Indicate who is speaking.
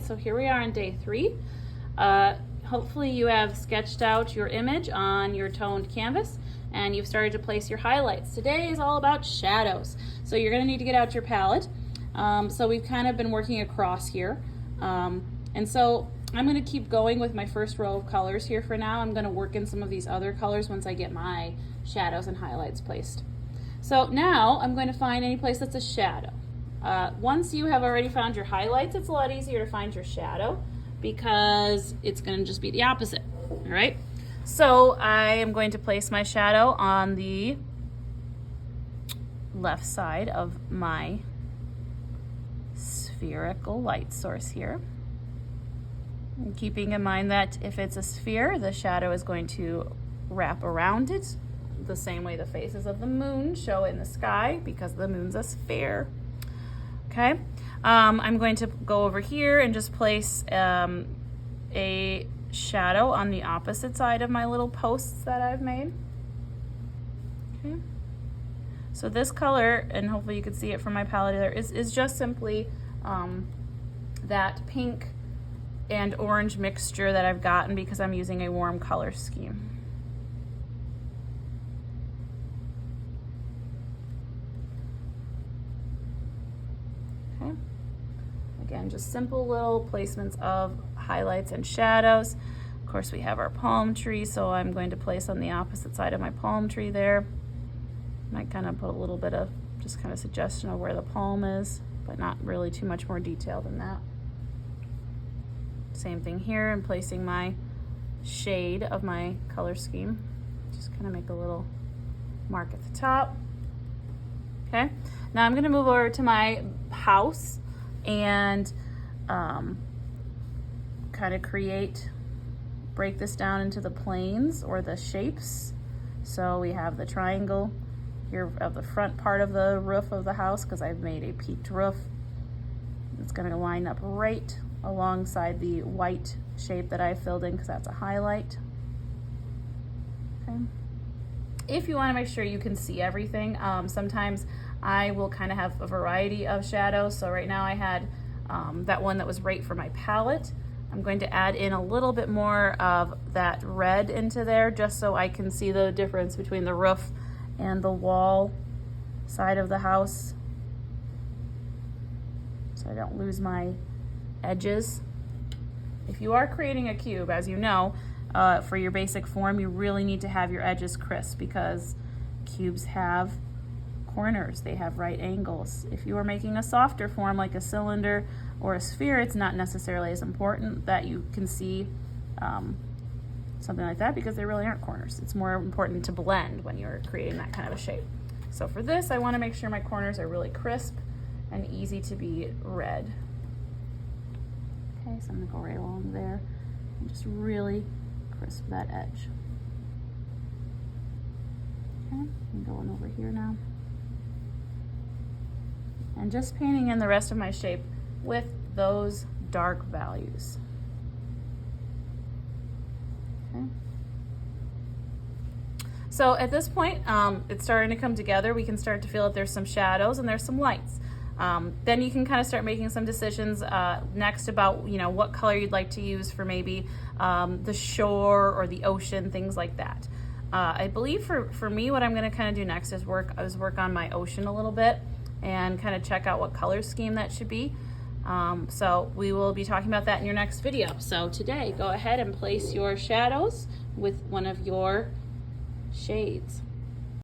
Speaker 1: So here we are on day 3. Hopefully you have sketched out your image on your toned canvas and you've started to place your highlights. Today is all about shadows. So you're going to need to get out your palette. So we've kind of been working across here. And so I'm going to keep going with my first row of colors here for now. I'm going to work in some of these other colors once I get my shadows and highlights placed. So now I'm going to find any place that's a shadow. Once you have already found your highlights, it's a lot easier to find your shadow because it's going to just be the opposite. All right. So I am going to place my shadow on the left side of my spherical light source here. And keeping in mind that if it's a sphere, the shadow is going to wrap around it the same way the faces of the moon show in the sky because the moon's a sphere. Okay, I'm going to go over here and just place a shadow on the opposite side of my little posts that I've made. Okay, so this color, and hopefully you can see it from my palette there, is just simply that pink and orange mixture that I've gotten because I'm using a warm color scheme. Okay. Again, just simple little placements of highlights and shadows. Of course, we have our palm tree, so I'm going to place on the opposite side of my palm tree there. Might kind of put a little bit of just kind of suggestion of where the palm is, but not really too much more detail than that. Same thing here, and placing my shade of my color scheme. Just kind of make a little mark at the top. Okay, now I'm going to move over to my house and kind of break this down into the planes or the shapes. So we have the triangle here of the front part of the roof of the house because I've made a peaked roof. It's going to line up right alongside the white shape that I filled in because that's a highlight. Okay. If you want to make sure you can see everything, sometimes I will kind of have a variety of shadows. So right now I had that one that was right for my palette. I'm going to add in a little bit more of that red into there just so I can see the difference between the roof and the wall side of the house, so I don't lose my edges. If you are creating a cube, as you know, for your basic form, you really need to have your edges crisp because cubes have corners, they have right angles. If you are making a softer form like a cylinder or a sphere, it's not necessarily as important that you can see something like that because there really aren't corners. It's more important to blend when you're creating that kind of a shape. So for this, I want to make sure my corners are really crisp and easy to be read. Okay, so I'm going to go right along there and just really crisp that edge. Okay, I'm going over here now. And just painting in the rest of my shape with those dark values. Okay. So at this point, it's starting to come together. We can start to feel that there's some shadows and there's some lights. Then you can kind of start making some decisions next about what color you'd like to use for maybe the shore or the ocean, things like that. I believe for me, what I'm going to kind of do next is work on my ocean a little bit and kind of check out what color scheme that should be. So we will be talking about that in your next video. So today, go ahead and place your shadows with one of your shades.